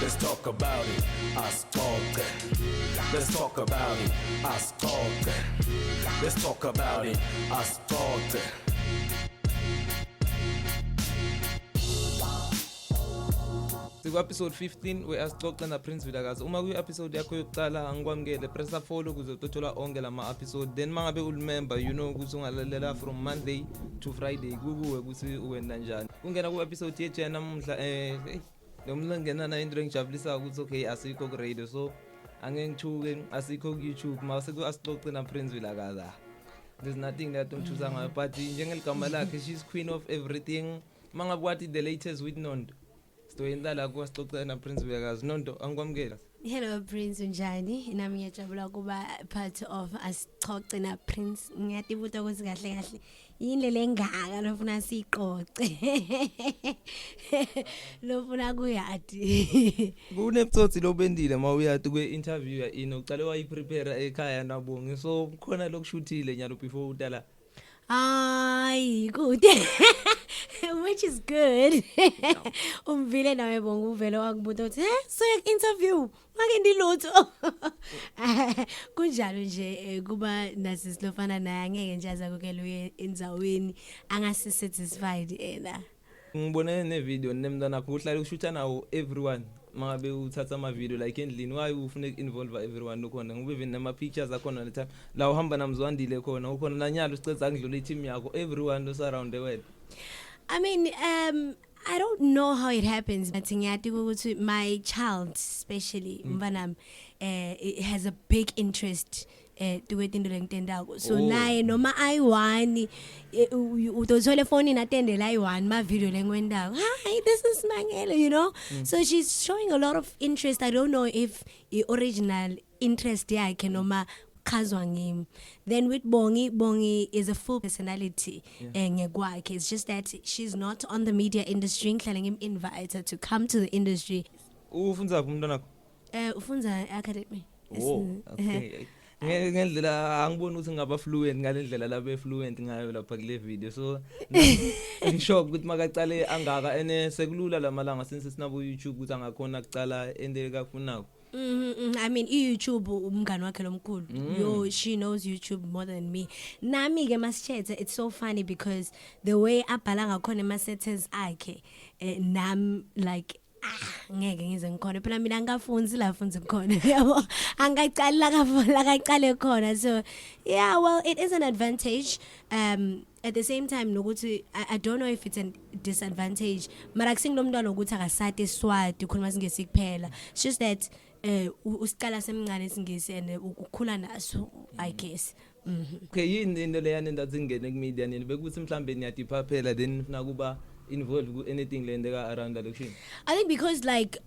Let's talk about it, us talk. Let's talk about it, us talk. Let's talk about it, us talk. Episode 15 we-Asicoce na Prince Vilakazi. Uma kwi-episode yakho yokuqala angikwamukele, pressa follow ukuze utothola onke lama episode. Then mangabe ulimember, you know ukuthi ungalalela from Monday to Friday kukuwe ukuthi uwenda njani. Ungena ku-episode yethu namuhla lo mla ngena na into engijabulisa ukuthi okay asikho ku radio, so angengithuke asikho ku YouTube mase ku-Asicoce na Prince Vilakazi. There's nothing that ngithusa ngayo, but njengeligama lakhe she's queen of everything. Mangabe wathi the latest with Nonto. Stoyenda la ku-Asicoce na Prince Vilakazi. Nonto angikwamukela. Hello Prince, unjani? Nami ngiyajabula kuba part of Asicoce na Prince. Ngiyatibuta ukuthi kahle kahle indlela engaka lofuna siqoqe. Lofuna kuyadi. Kunebutsotsi lobendile mawuyati kwe-interview ya ino uqale wayiprepare ekhaya nabonge, so khona lokushuthile nyalo before utala. Ay, good. Which is good. Umvile nawe bonga uvele wakubuta uthi so interview ngake ndilutho. Kunjalo nje kuba nasisilofana naye ngeke nje azakukele endzaweni angasi satisfied ena. Ngibone ne video nemntana wakho uhlala ushutha nawo everyone. Mangabe uthatha ama video like endlini why ufuna involve everyone lokhona ngoba even nama pictures akhona le time la uhamba namzwandile khona ukhona nanyalo sicedza ngidlula i-team yakho, everyone was around the world. I mean, I don't know how it happens, but my child, especially, has a big interest to it in the LinkedIn. So now, no ma I want utozole phone in attend I want my video went down. Hi, this is Mangela, you know. So she's showing a lot of interest. I don't know if the original interest I can no Kazwangim. Then with Bongi is a full personality. It's just that she's not on the media industry. Telling him invite her to come to the industry. Ufunza kumntana wakho? Ufunza academy. Okay. Ngendlela angibona ukuthi ngaba fluent ngalendlela labe fluent ngayo lapha kule video, so ngisho ukuthi makaqale angaka ene sekulula lamalanga since sinabo YouTube ukuthi angakhona kucala ende kafunako. I mean, YouTube umngani wakhe lomkhulu. She knows YouTube more than me. Nami ke masichethe, it's so funny because the way abhala ngakhona ema-settings akhe nam like ngeke ngize ngikhona phela mina ngikafunzi la funzi ngikhona yabo angaqali la kaqale khona. So yeah, well, it is an advantage. At the same time nokuthi I don't know if it's a disadvantage, mara kusingilomntwana ukuthi akasati Swati khona masingesi kuphela. It's just that usiqala semncane singisi and ukukhula naso, I guess. Okay, yini into leyana endazingene ku media nini bekuthi mhlambe niyadipa phela then nakuba involved with anything lendeka around the election? I think because like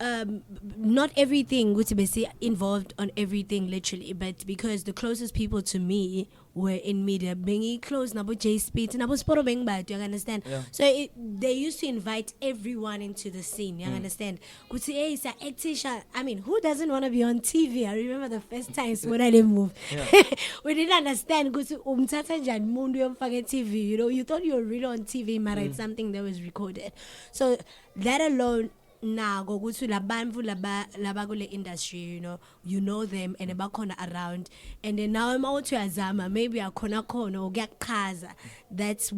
not everything would be involved on everything literally, but because the closest people to me were in media, being close nabo J Speed nabo Sporo bang bad, you understand? Yeah. So they used to invite everyone into the scene, you understand? I mean, who doesn't want to be on TV? I remember the first times when I didn't move. Yeah. We didn't understand TV, you know, you thought you were really on TV, but it's something that was recorded. So that alone now go to la banfu laba kule industry, you know them and bakhona around, and then now I'm out to Azama, maybe akhona or get kaza. That's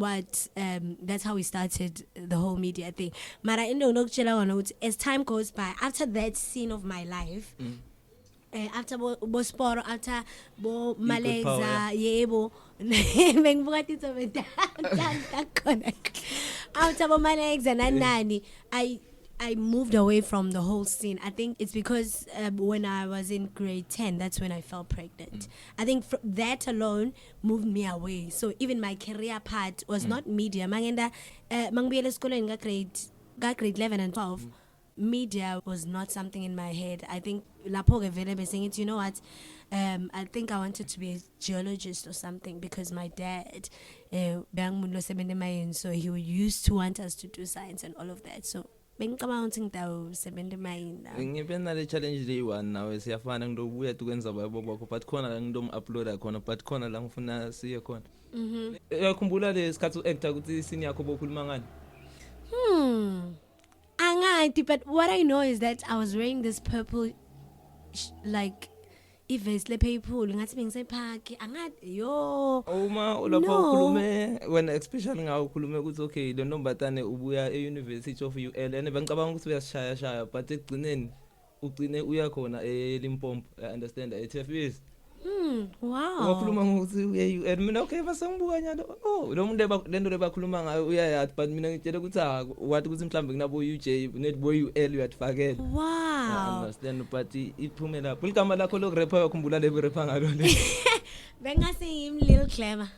how we started the whole media thing. Mara as time goes by, after that scene of my life, after bo Sporo, after bo Malegza, yebo after bo Malegza nanani, I moved away from the whole scene. I think it's because when I was in grade 10, that's when I fell pregnant. I think that alone moved me away. So even my career part was not media. Mangenda mangbiyele school in grade 11 and 12. Media was not something in my head. I think Lapoge Velebe saying it, you know what? I think I wanted to be a geologist or something because my dad, so he used to want us to do science and all of that. So bengicabanga ukuthi ngidawusebenza emayini ngibe nale challenge leyi one nawe siyafana ngidobuya tukwenza bayabo bakho but khona la ngidom-uploada khona but khona la ngifuna siye khona uyakhumbula le sikhathi u-actor ukuthi isini yakho bokhuluma ngani Angazi, but what I know is that I was wearing this purple like ivest lephephule ngathi bengisepark angathi yo uma ulapho ukhulume wena especially ngawo ukhulume ukuthi okay lo ntombatane ubuya e-University of UL and bengicabanga ukuthi uyashaya but ekugcineni ugcine uya khona eLimpopo I understand eTFS wow wakhuluma ngokuthi uye UL mina okay basangibuka nyalo lo muntu lento lebakhuluma ngayo uyayathi but mina ngitshela ukuthi wathi ukuthi mhlambe kunabo UJ netboy UL uyatfakela wow understand but iphumela igama lakho lokurapper yakhumbula le rapper ngalo le bengase yimi Lil Clever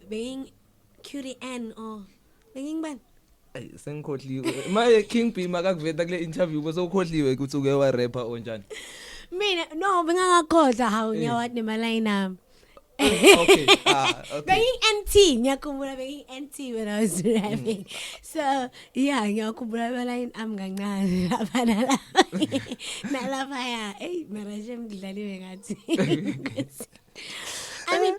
being Cutie N or bengingibani sengikhohliwe maye King B makakuveta kule interview bosokhohliwe ukuthi uke wa rapper onjani mina no bengakakhohlwa hawu nyawathi nemaline ami okay being NT ngiyakhumbula being NT when I was rapping so yeah ngiyakhumbula line ami kancane lapha nalapha ya hey mara nje ngidlaliwe ngathi I mean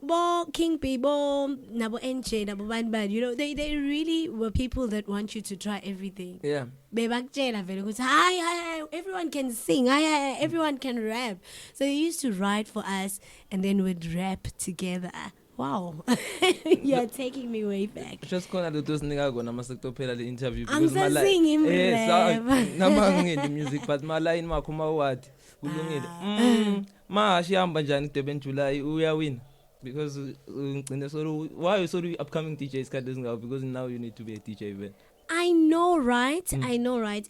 bo King B bo nabo NJ nabo bani you know they really were people that want you to try everything yeah bebakutshela vele ukuthi hi everyone can sing hi everyone can rap so they used to write for us and then we'd rap together wow you're taking me way back just khona lo dosinika kona masekutophela le interview because nama ngini music but my line makho mawadi kulungile mahashihamba njani Durban July uyawina because ngicine so why you so upcoming DJs card because now you need to be a DJ even I know right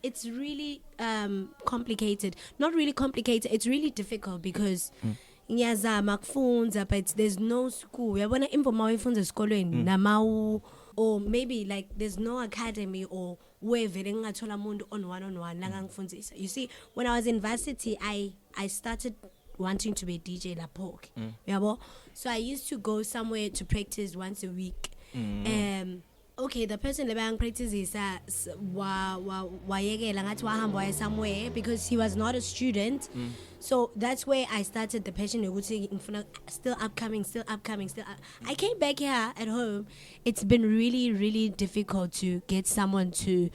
it's really complicated not really complicated it's really difficult because ngiyazama kufunza but there's no school yabona imvoma wayifunza esikolweni namawu or maybe like there's no academy or where vele ngingathola umuntu on one la ngifundzisa you see when I was in Varsity I started wanting to be a DJ lapho yabo so I used to go somewhere to practice once a week okay the person lebang practice is wayekela ngathi wahamba waya somewhere because he was not a student so that's where I started the passion ukuthi ngifuna still upcoming I came back here at home it's been really difficult to get someone to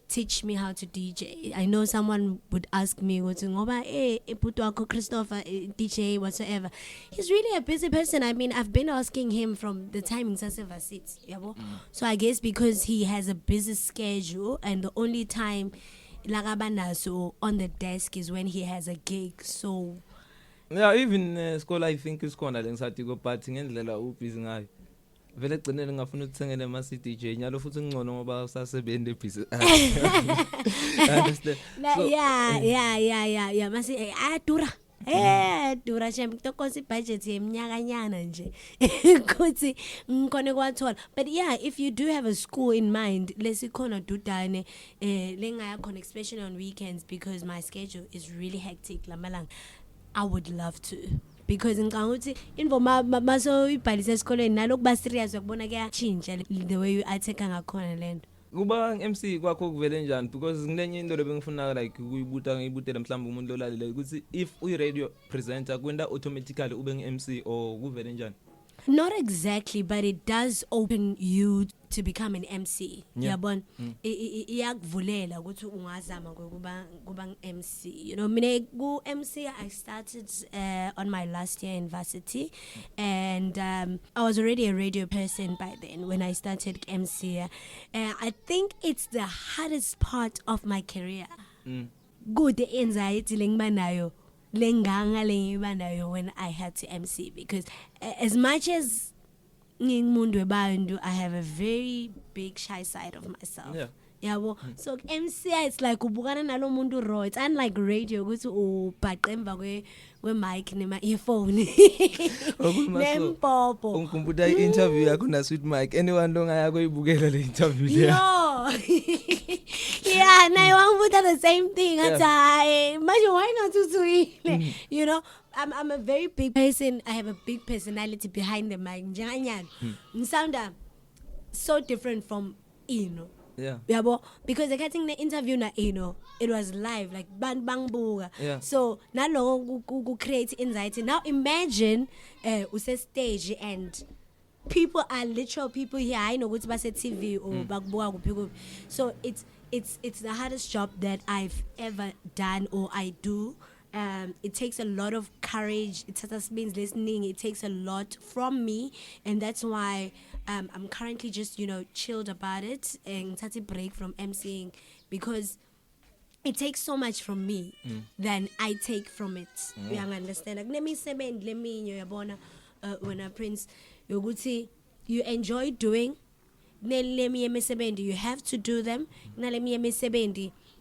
teach me how to DJ. I know someone would ask me ukuthi ngoba ibhuti wakho Christopher DJ whatsoever. He's really a busy person. I mean, I've been asking him from the time in Varsity, yabo. So I guess because he has a busy schedule and the only time lakabanaso on the desk is when he has a gig. So yeah, even school I think is khona lengisathi ko but ngendlela ubusy ngayo. Vele gcinele ngafuna ukuthengele ama DJ nyalo futhi ngcono ngoba usasebenza busy. Understand? Yeah masi adura. Dura champ tokosi budget yeminyakanyana nje. Ukuthi ngikhona kwathola. But yeah, if you do have a school in mind, lesikhona dudane lengaya khona especially on weekends because my schedule is really hectic lamalanga. I would love to. Because ngicanga ukuthi invoma maso ibhalisa esikoleni nalokuba serious yakubona kuyachinja the way you attack ngakhona lento kuba MC kwakho kuvele njani because nginenye into lebengifuna like ngiyibutela mhlawumbe umuntu olalele ukuthi if uyi radio presenter kwenda automatically ube ngi-MC or kuvele njani Not exactly, but it does open you to become an MC. Yabona iyakuvulela ukuthi ungazama kuba MC. You know, mina ku MC I started on my last year in Varsity and I was already a radio person by then when I started MC. I think it's the hardest part of my career. Good anxiety lengibanayo. When I had to MC because as much as I have a very big shy side of myself. Yeah, well, so MC it's like ubukana nalo muntu raw. It's unlike radio ukuthi ubhaqemva kwe mic nema earphone. Nempopo. Ungikhumbula i-interview yakho na Sweet Mike. Anyone lo ngaya koyibukela le interview le. No. Yeah, na wangibuta the same thing. Athi manje why not to you know, I'm a very big person. I have a big personality behind the mic. Njenganyana. Ngisounda so different from Yeah. Yabo, because the getting the interview na it was live, like bang bang buga. Yeah. So nalo go create anxiety. Now imagine use stage and people are literal people here. I know what's base TV or bakbuka kuphi. So it's the hardest job that I've ever done or I do. It takes a lot of courage. It just means listening. It takes a lot from me, and that's why I'm currently just chilled about it and take a break from emceeing because it takes so much from me than I take from it. You understand? Like, let me yabona when a prince yoguti you enjoy doing. You have to do them.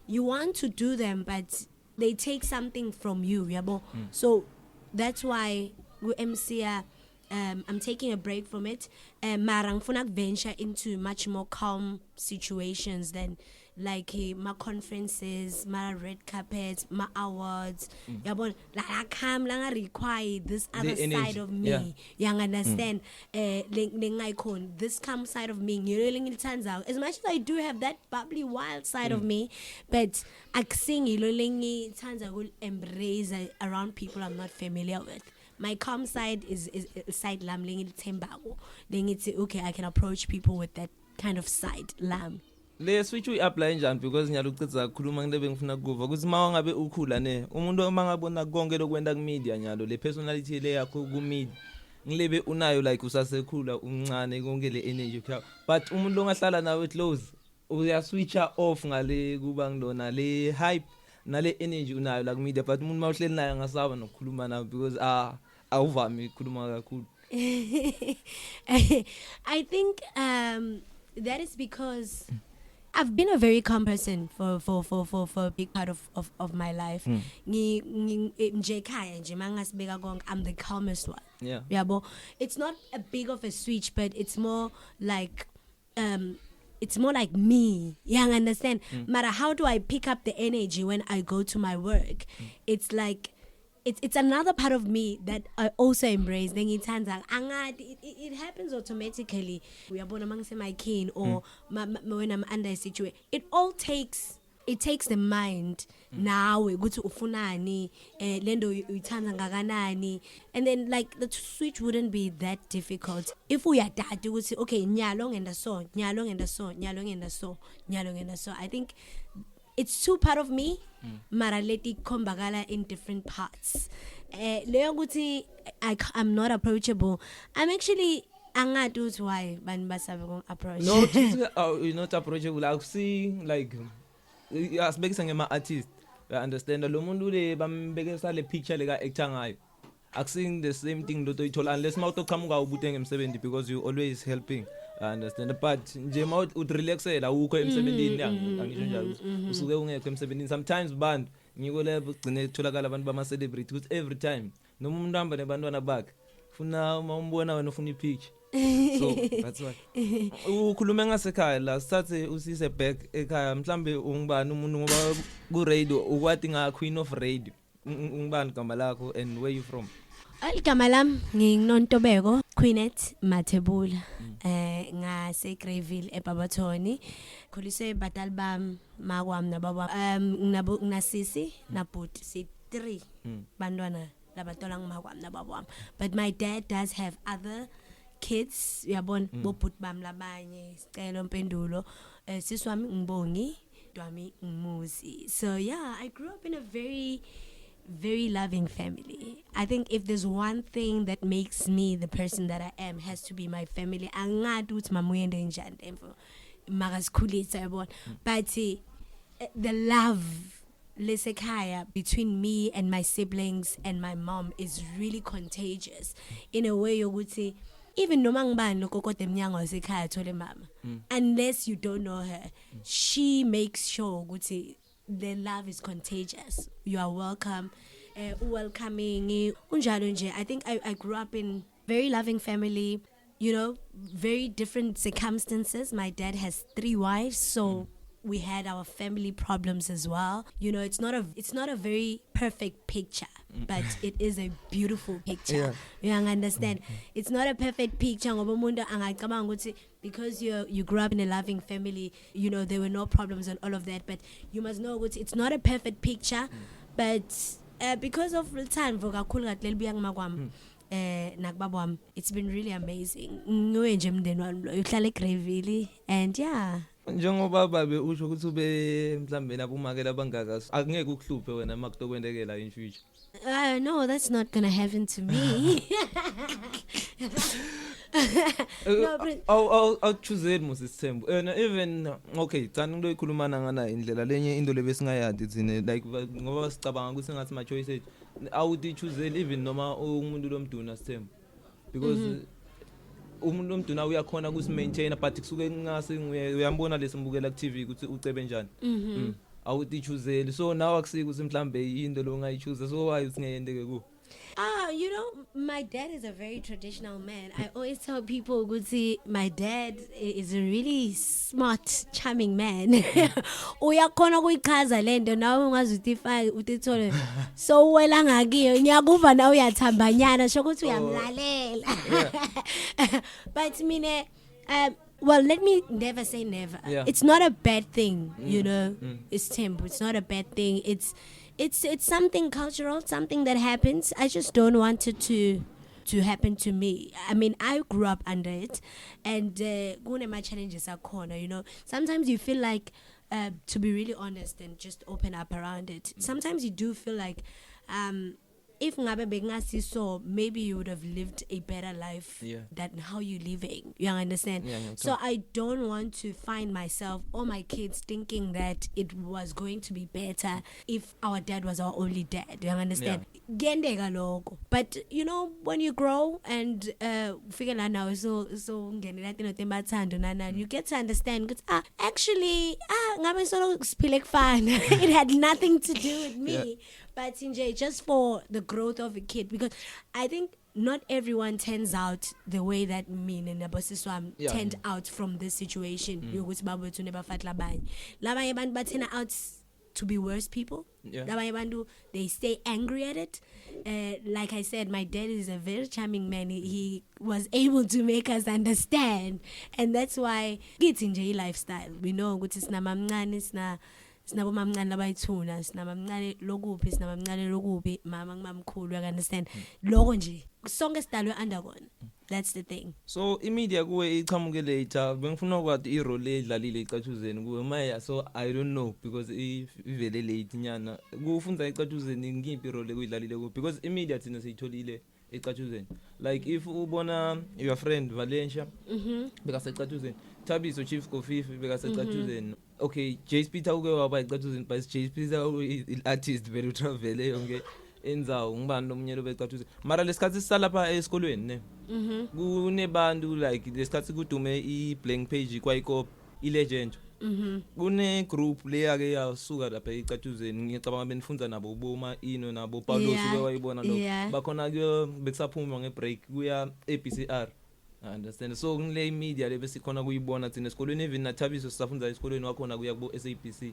You want to do them, but they take something from you, yabo. So that's why with MCA, I'm taking a break from it. Marang funak venture into much more calm situations than like my conferences, my red carpets, my awards. Yabo, like I come lang require this other side of me. You understand? This calm side of me. You really it turns out. As much as I do have that bubbly wild side of me, but I sing it turns out will embrace around people I'm not familiar with. My calm side is side lam ling it tembago. Then it's okay, I can approach people with that kind of side lam. Le switch uyi-apply njani because ngiyalucitha khuluma ngile bengifuna kuva ukuthi mawangabe ukhula ne umuntu mangabona konke lokwenda ku media nyalo le personality le yakho ku media ngilebe unayo like usasekhula uncane konke le energy but umuntu ongahlala nawe close uya switcha off ngale kuba ngilona le hype nale energy unayo la ku media but umuntu mawuhleli naye ngasaba nokukhuluma nawe because awuvami ukukhuluma kakhulu. I think that is because I've been a very calm person for a big part of my life. I'm the calmest one. Yeah, but it's not a big of a switch, but it's more like me. You understand? Matter how do I pick up the energy when I go to my work? It's like it's another part of me that I also embrace. Then it turns out it happens automatically. We are born amongst my kin or when I'm under a situation. It takes the mind. Now we go to ufunani, lendo uithanza ngakanani, and then like the switch wouldn't be that difficult if we are that. You would say, okay, nyalong and so. I think it's two part of me. Maraleti kombagala in different parts. I'm not approachable. I'm actually angadus why banbasa approach. No, you're not approachable. I've seen like as big as my artist. I understand. Lo mundu le bambekesa le picture le ka actor ngayo. I've seen the same thing loto itola unless mawuto kamuka ubuteng M70 because you always helping. I understand, but nje mawuthi utrelaxela ukho emsebenzini angisho njalo usuke ungekho emsebenzini sometimes band ngiko level ugcine kutholakala abantu bama celebrity ukuthi every time noma umuntu hamba nebantwana bakhe ufuna uma umbona wena ufuna ipicture. So that's why ukhuluma ngasekhaya la sithathe usise back ekhaya mhlambe ungibani umuntu ngoba ku radio ukwati nga queen of radio ungibani igama lakho and where you from? Igama lam nginnontobeko Queenet Mathebula ngase Greyville eBabathoni khulise batal bam makwam nababa nginasisi nabhuti si 3 bantwana labatola ngimakwam nababam, but my dad does have other kids uyabona bobhuti bam labanye sicelo mpendulo siswami ngibongi dwami ngumuzi. So yeah, I grew up in a very loving family. I think if there's one thing that makes me the person that I am, has to be my family. But the love between me and my siblings and my mom is really contagious. In a way you would say, even unless you don't know her, she makes sure the love is contagious. You are welcome, welcoming. I think I grew up in very loving family, very different circumstances. My dad has 3 wives, so we had our family problems as well. You know, it's not a very perfect picture, but it is a beautiful picture. You understand? It's not a perfect picture ngoba umuntu angacabanga ukuthi because you grew up in a loving family, you know, there were no problems and all of that, but you must know ukuthi it's not a perfect picture, but because of the time kakhulu ngathi lelibuya ngamakwami nakubaba wami, it's been really amazing. Nguye nje mndeni wami lo uhlala eGreyville and yeah. Njengoba babe usho ukuthi ube mhlambe nabumakela abangaka akungeke ukuhluphe wena makutokwendekela in future. No, that's not gonna happen to me. No, but I'll choose it most Sithembu. Even okay, tsani ngilo ikhulumana ngana indlela lenye into lebesingayazi thine like ngoba sicabanga ukuthi ngathi ma choice ethu awuthi choose even noma umuntu lomduna Sithembu because umuntu lomduna uyakhona ukusi maintain but kusuke ngase uyambona lesimbukela ku TV ukuthi ucebe njani. Awuthi choose so now akusiki ukuthi mhlambe into lo ngayichoose so why usingeyendeke ku. You know, my dad is a very traditional man. I always tell people, Guti, my dad is a really smart, charming man. Uyakhona kuyichaza lento nawe ungazutify utithole. So wela ngakiyo ngiyakuva na uyathambanyana shokuthi uyamlalela. But mine well, let me never say never. Yeah. It's not a bad thing, you know. It's tempo. It's not a bad thing. It's something cultural, something that happens. I just don't want it to happen to me. I mean, I grew up under it, and my challenges are corner. You know, sometimes you feel like, to be really honest and just open up around it. Sometimes you do feel like, if ngabe bengasi so, maybe you would have lived a better life than how you living. You understand? So I don't want to find myself or my kids thinking that it was going to be better if our dad was our only dad. You understand? Gendega logo. But you know, when you grow and figure out now so you get to understand because actually ngabe solo spilik fun. It had nothing to do with me. But just for the growth of a kid, because I think not everyone turns out the way that me and Nabosiswam turned out from this situation. Labanye turn out to be worse people. They stay angry at it. Like I said, my dad is a very charming man. He was able to make us understand, and that's why it's in J lifestyle. We know what is na sinabomamncane labayithuna sinabamncane lokuphi sinabamncane lokuphi mama ngimamkhulu you understand lokho nje sonke sidalwe undergone. That's the thing. So imedia kuwe ichamuke later bengifuna ukwazi irole edlalile icathuzeni kuwe maya so I don't know because ivele late nyana kufunza icathuzeni ngiphi irole kuyidlalile ku because imedia thina seyitholile ecathuzeni like if ubona your friend Valencia bekasecathuzeni Thabiso Chief Kofifi bekasecathuzeni okay Jace Peter uke waba icathuzeni but Jace Peter artist vele utravele yonke enzawo ngibani nomnyelo becathuze mara lesikhathi sisalapha esikolweni ne kunebantu like lesikhathi kudume i-blank page kwayiko i-legend kune group leya ke yasuka lapha ecathuzeni ngicabanga benifunza nabo boma ino nabo Paulo suke wayibona lo bakhona ke bekusaphuma ngebreak kuya ABCR understand so ngile media lebesikhona kuyibona thina esikolweni even naThabiso sisafunza esikolweni wakhona kuya ku SABC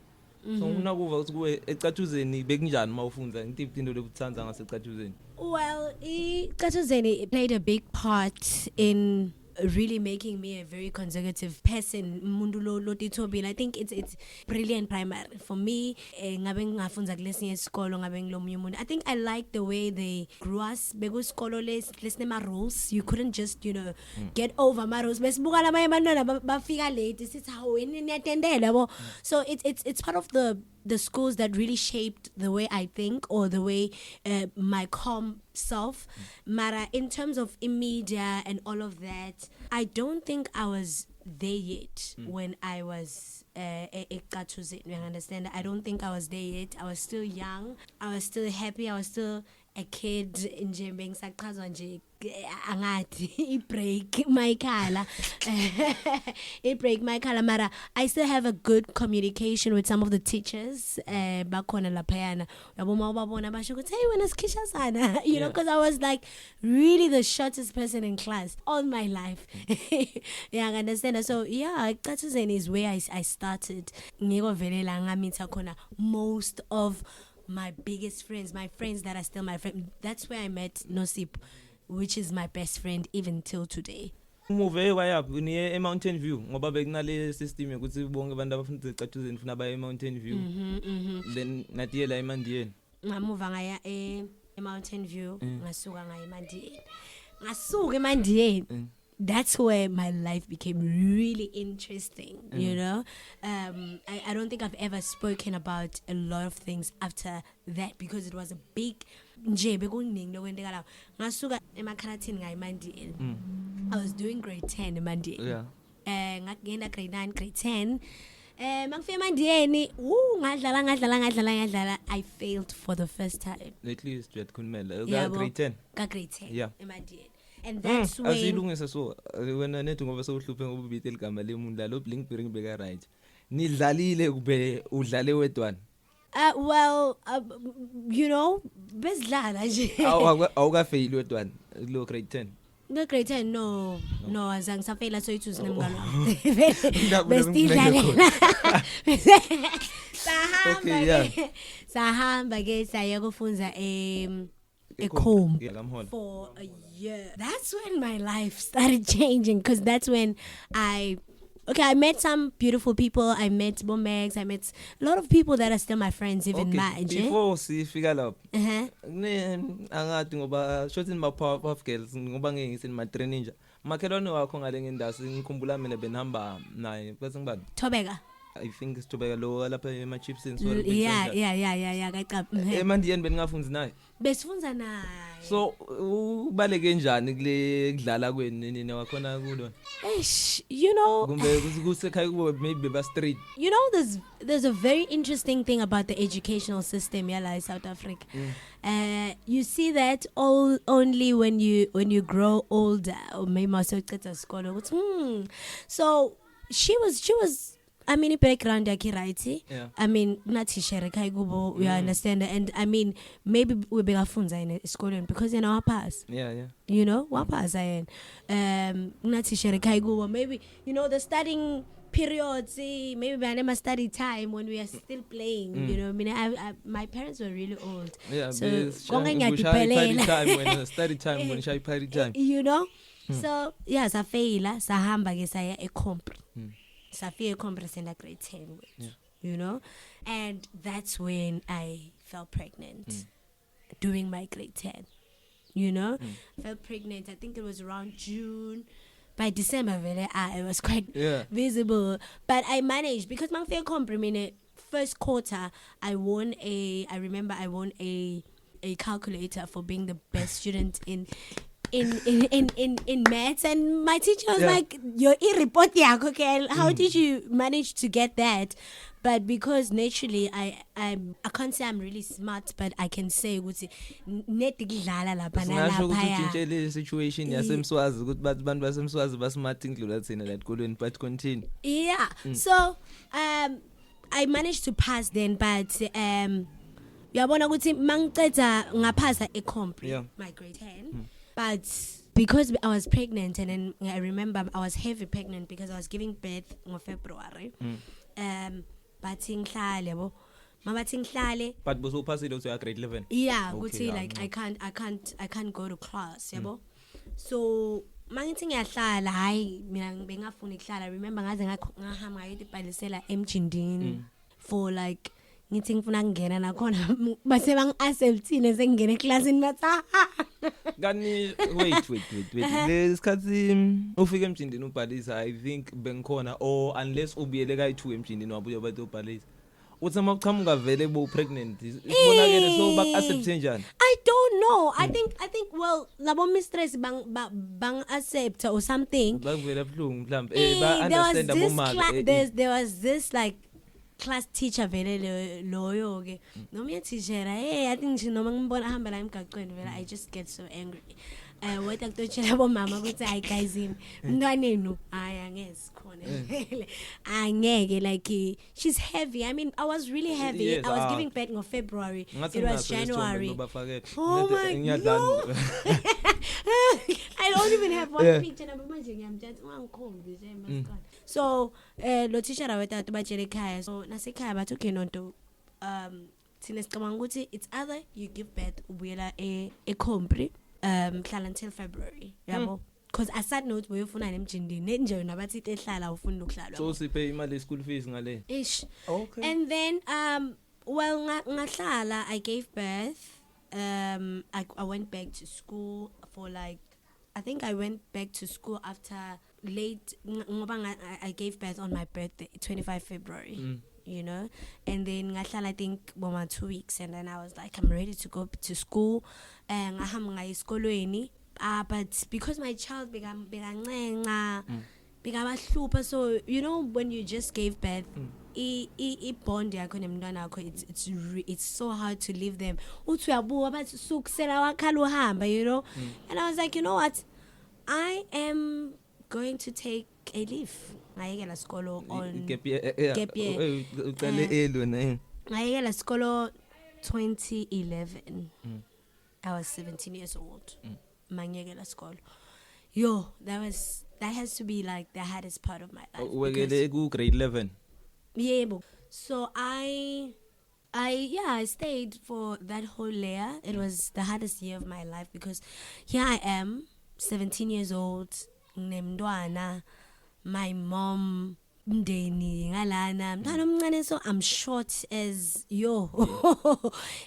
so unakuva ukuthi kuwe ecathuzeni bekunjani mawufunza ngitiphi into lebuthanza ngasecathuzeni. Well, icathuzeni played a big part in really making me a very conservative person. Mundulo lotithobile. I think it's brilliant primary for me. Ngabe ngafunza kulesinye isikolo ngabe ngilomunye umuntu. I think I like the way they grew us. Bekusikolo lesine ma rules. You couldn't just, you know, get over ma rules. Besibuka labanye abantwana bafika late. Sithi hawo yini niyatendela yabo. So it's part of the schools that really shaped the way I think or the way my calm self. Mara, in terms of media and all of that, I don't think I was there yet when I was you understand? I don't think I was there yet. I was still young. I was still happy. I was still a kid nje bengisaqhazwa nje angathi i-break my color i-break my color mara I still have a good communication with some of the teachers bakhona laphayana yabo mawubabona basho ukuthi hey wena sikhishwa sana you know because I was like really the shortest person in class all my life yeah I understand so yeah Cathuzeni is where I started ngiko velela ngamitha khona most of my biggest friends, my friends that are still my friend. That's where I met Nosip, which is my best friend even till today. Move waya niye Mountain View ngoba bekunale system ukuthi bonke abantu abafuna ucathuze nifuna baye Mountain View. Then natiye la eMandiyeni. Ngamuva ngaya Mountain View, ngasuka ngaya eMandiyeni. Ngasuka eMandiyeni. That's where my life became really interesting, you know. I don't think I've ever spoken about a lot of things after that because it was a big nje bekuningi lokwendeka la. Ngasuka emakhathini ngayimandiyeni. I was doing grade 10 eMandiyeni. Yeah. Ngagenda grade 9, grade 10. Mangifika eMandiyeni, ngadlala I failed for the first time. At least you had kunmela. Yeah, Grade 10. Grade 10. Yeah. eMandiyeni. And that's when asilungisa so wena nethi ngoba sewuhluphe ngobubiti eligama lemuntu lo blink bring beka right nidlalile kube udlale wedwana well you know besidlala nje awuka fail wedwana lo grade 10 no grade 10 no azange safela so ithuzi nemngalo besidlala sahamba ke saya kufunza for a year. That's when my life started changing because that's when I met some beautiful people. I met Bomex. I met a lot of people that are still my friends even now. Before sifika lapho. Angathi ngoba shothi ma powerpuff girls ngoba ngengise ma training nje. Makhelwane wakho ngale ngendasi ngikhumbula mina benihamba naye bese ngibani? Thobeka. I think it's Tobago lo lapha ema chips and so yeah kaqapha eMandiyeni beningafunzi naye besifunza naye so ubaleke njani kule kudlala kwenu nini wakhona kulona you know kumbe kusekhaya kubo maybe ba street you know there's a very interesting thing about the educational system yala in South Africa you see that only when you grow older or maybe masocetha isikole ukuthi so she was I mean, background yakhe right. Yeah. I mean, nathi shere kai kubo, you understand, and I mean, maybe we begafunza in school because you know wapas. Yeah. You know wapas ayen. Nathi shere kai kubo, maybe you know the studying periods. Maybe we never study time when we are still playing. You know, I mean, my parents were really old. Yeah. So study time when shy party time. You know, so yeah, sa faila sa hamba ke saya compre. Safia compressing grade 10 you know, and that's when I fell pregnant during my grade 10, you know. Fell pregnant, I think it was around June. By December it was quite visible, but I managed because my fair compre first quarter I won a calculator for being the best student in maths, and my teacher was like, "Your report yakho ke, how did you manage to get that?" But because naturally I can't say I'm really smart, but I can say ukuthi netikidlala lapha nalapha ya situation yasemswazi ukuthi abantu basemswazi basmart include thina la ekolweni, but continue. Yeah. So I managed to pass then, but uyabona ukuthi mangiceda ngaphasa ecompre my grade 10. But because I was pregnant, and then I remember I was heavy pregnant because I was giving birth in February. But but was passed to grade 11. Yeah, okay, like I can't go to class, yabo. So mangithi ngiyahlala hayi mina bengafuna ukuhlala. I remember ngaze ngahamba ngayibhalisela emjindini for like ngithi ngifuna ngena nakhona base bangi-acceptine sengingena eclassini batha Gani wait lesikhathi ufika emjindini ubhalisa I think bengikhona or unless ubiyele kayi2 emjindini wabuya bathi ubhalisa uthi uma uchamuka vele bo pregnant isibonakele so bak-accept njani I don't know. I think well labo mistress bang accept or something bakuvela buhlungu mhlambe ba understand abomama there was this like class teacher vele loyo ke noma teacher I think she noma ngimbona hamba la emgaqweni vele I just get so angry wathi akutshela bomama ukuthi hayi guys mntwanenu hayi angeze khona vele angeke like she's heavy. I mean I was really heavy. Yes, I was giving birth in February. Ngathi It was naso January. isithombe Oh my ngiyadlala. I don't even have one picture nabo manje ngiyamthatha ungangikhombi nje maskana. So lo teacher awetatu batshele ekhaya. So nasekhaya bathi okay Nonto thina sicabanga ukuthi it's either you give birth ubuyela eCompre mhlala until February yabo because I sat note boyofuna nemjindini nje nabathi ehlala ufuna ukuhlala. So siphe imali school fees ngale. Ish. Okay. And then well ngahlala I gave birth. I went back to school for like I think I went back to school after late I gave birth on my birthday 25 February. You know, and then ngahlala I think 2 weeks and then I was like I'm ready to go to school ngahamba ngaye esikolweni but because my child bekancenga bekabahlupa so you know when you just gave birth I bond yakho nemntwana yakho it's so hard to leave them uthi uyabuka bathi sukusela wakhala uhamba you know and I was like you know what I am going to take a leave ngayekela sikolo on gap year uqale elo na ngayekela sikolo 2011 I was 17 years old mangiyekela sikolo yo that has to be like the hardest part of my life wekele ku grade 11 yebo so I stayed for that whole year. It was the hardest year of my life because here I am 17 years old nemntwana my mom mndeni ngalana mntwana omncane so I'm short as yo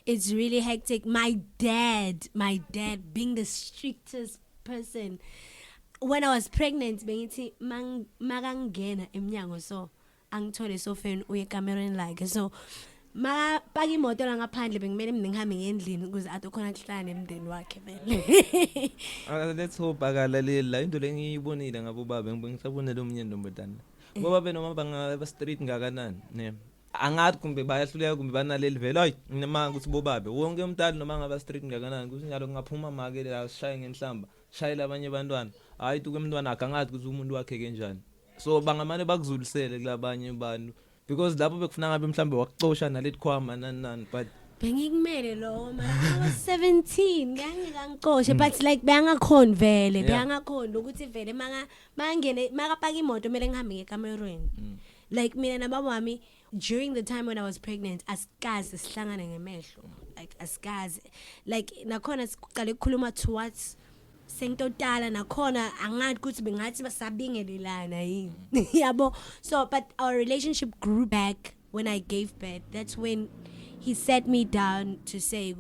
it's really hectic. My dad being the strictest person when I was pregnant bengithi makangena emnyango so angithole sofeni uye kamereni like so ma paka imoto la ngaphandle bengimele mina ngihambe ngendlini ukuze athi khona kuhlala nemndeni wakhe vele let's hope akalalela into lengiyibonile ngabo baba ngisabonela umnye ndombotana ngoba benoma banga street ngakanani ne angathi kumbe bayahluleka kumbe banaleli vele hayi nema ukuthi bobabe wonke umntana noma ngaba street ngakanani kusinjalo kungaphuma make la sishaye ngenhlamba shayela abanye abantwana hayi tuke umntwana akangathi ukuthi umuntu wakhe kanjani so bangamane bakuzulisele kulabanye abantu because lapho bekufuna ngabe mhlambe wakucosha naletikhwama nani but bengikumele lo mara I was 17 ngangicoshe but like bengakhona vele bengakhona ukuthi vele mangene makapaka imoto mele ngihambe ngekamerweni like mina nababa wami during the time when I was pregnant asikaze sihlangane ngemehlo like asikaze like nakhona siqale ukukhuluma towards sengitotala nakhona angathi ukuthi bengathi basabingelelana yini yabo so but our relationship grew back when I gave birth. That's when he sat me down to say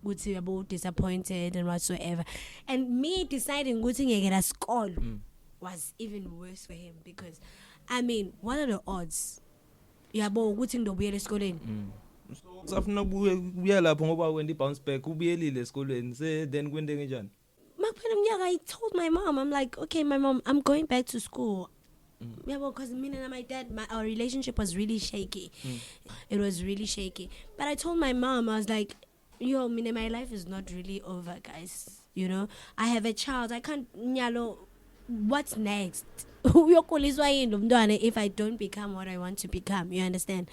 ukuthi yabo disappointed and whatsoever and me deciding ukuthi ngiyekela sikolo was even worse for him because I mean what are the odds yabo ukuthi ngidobuyela esikoleni safuna buya lapho ngoba wena bounce back ubuyelile esikoleni then kwende kanjani I told my mom, I'm like, okay, my mom, I'm going back to school. Yeah, well, because me and my dad, our relationship was really shaky. It was really shaky. But I told my mom, I was like, yo, my life is not really over, guys. You know, I have a child. I can't, what's next? If I don't become what I want to become, you understand?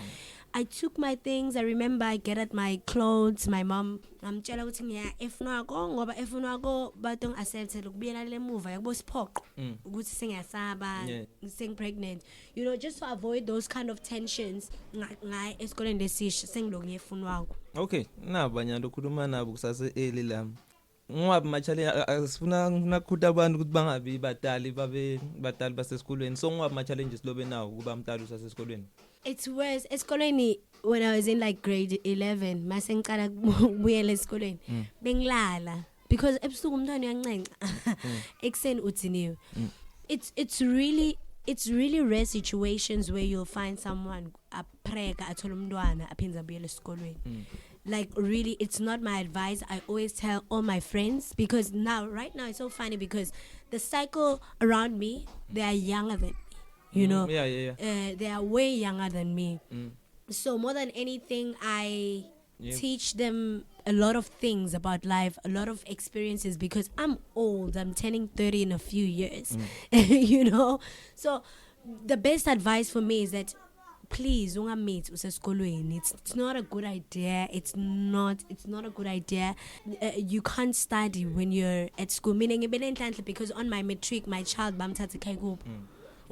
I took my things. I remember I get at my clothes. My mom, I'm telling her, if no go, but don't accept it. Look, be a little move. I was pork. Good sing a saba, sing pregnant. You know, just to avoid those kind of tensions. Ngai is going to see sing long ye funwa. Okay, na banyando kuluma na bukusase elilam. Ngoba machale asifuna nakuda abantu ukuthi bangabi batali basesikolweni. So ngoba ma challenges lobe nawo kuba umntali usasesikolweni. It's worse. Esikolweni when I was in like grade 11, mase ngiqala kubuyela esikolweni. Bengilala because ebusuku umntwana uyancenca. Ekseni uthiniwe. It's really rare situations where you'll find someone apreka athola umntwana aphinza abuyela esikolweni. Like really, it's not my advice. I always tell all my friends because right now it's so funny because the cycle around me, they are younger than me. You know, they are way younger than me. So more than anything, I Yeah. teach them a lot of things about life, a lot of experiences, because I'm old. I'm turning 30 in a few years, you know. So the best advice for me is that please ungamate usesikolweni. It's not a good idea. It's not a good idea. You can't study when you're at school. Meaning because on my matric my child bamthatha ekhaya kubo.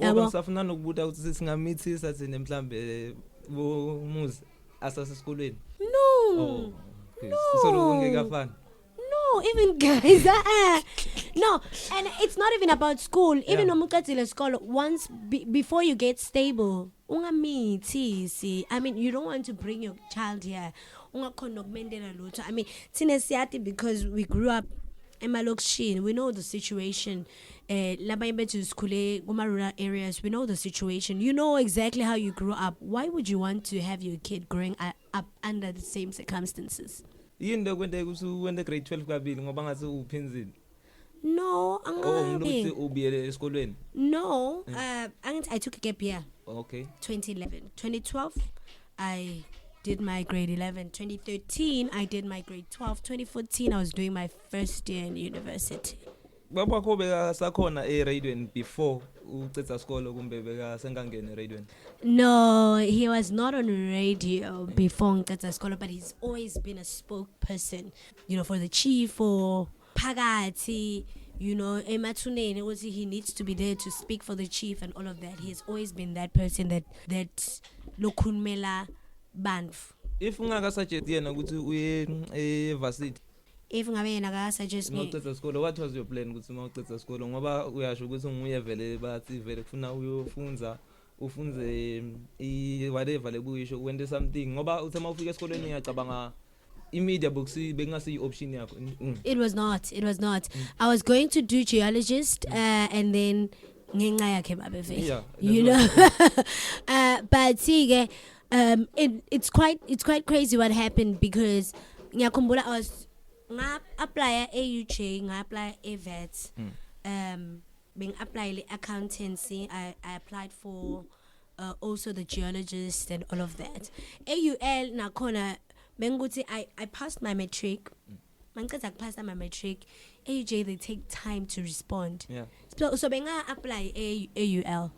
Ngoba Yabo? ngisafuna nokubuta ukuthi singamithisa thina mhlambe bomuzi asasesikolweni. No. Okay. No. So ungekafani. No, even guys, no, and it's not even about school. Even Yeah. school, once before you get stable, see. I mean, you don't want to bring your child here. I mean, because we grew up in Malokishin, we know the situation. Rural areas, we know the situation. You know exactly how you grew up. Why would you want to have your kid growing up under the same circumstances? Yini kwente kusuwende grade 12 kabili ngoba ngathi uphinzile. No, Ngilokuthi ubiyele esikolweni. No, I took a gap year. Okay. 2011. 2012, I did my grade 11. 2013, I did my grade 12. 2014, I was doing my first year in university. Baba kho beka sakhona eradioweni before ucetha isikolo kumbe beka sengangena eradioweni. No, he was not on radio before ngicetha isikolo, but he's always been a spokesperson, you know, for the chief or phakathi, you know, emathuneni ukuthi he needs to be there to speak for the chief and all of that. He's always been that person that lokhulumela bantu. If ungaka suggest yena ukuthi uye Varsity If ngabe yena ka suggest me, mawucetha isikolo, what was your plan ukuthi mawucetha isikolo ngoba uyasho ukuthi nguye vele bathi vele kufuna uyofunza ufunze whatever lekuyisho wente something ngoba uthe mawufika esikolweni uyacabanga imedia books bengasi option yakho. It was not. I was going to do geologist and then ngenxa yakhe babe vele. Yeah, You know. But see it's quite crazy what happened because ngiyakhumbula I was apply AUJ, apply AVET. Being applied accountancy, I applied for also the geologist and all of that. AUL nakhona benguthi I passed my matric. Mangiceda pass my matric. AUJ they take time to respond. Yeah. So benga apply AUL.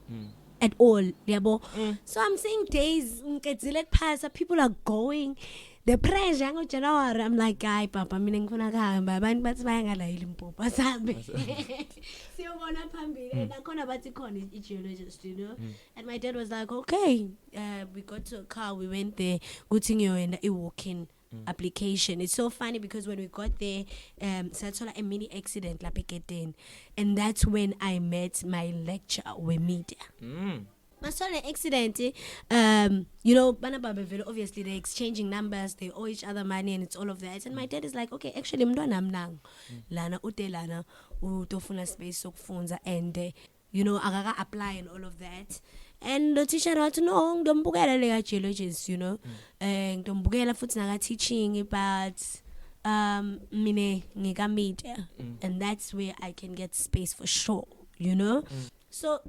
At all, yabo. So I'm saying days ngicedzile pass, people are going. The pressure ngo January, I'm like, "Guy, papa, mina ngifuna kuhamba abantu bathi bayangalayila impuphu asambe." Siyobona phambili nakhona bathi khona i-geologist, you know. And my dad was like, "Okay, we got to a car, we went there, kuthi ngiyoyenda i-walk-in application." It's so funny because when we got there, sathola a mini accident lapha eGedeni, and that's when I met my lecturer with media. I saw an accident, you know, obviously they're exchanging numbers, they owe each other money and it's all of that. And my dad is like, okay, actually, mntwana mnang, lana ute lana, utofuna space sokufunza and, you know, agaga apply and all of that. And the teacher had no, ngidombukela le geologist, you know, ngidombukela futhi naka teaching, but mine ngika media, and that's where I can get space for sure, you know. So.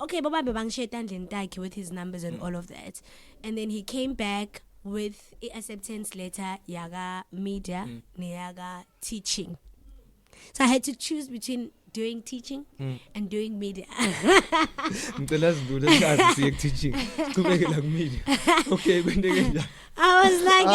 Okay, Baba Bebangsheta with his numbers and all of that. And then he came back with a acceptance letter, yaga media, yaga teaching. So I had to choose between doing teaching and doing media. Ngicela sidlule sikazi siye teaching. Siqhubeke la media. Okay, kwendeke njani? I was like,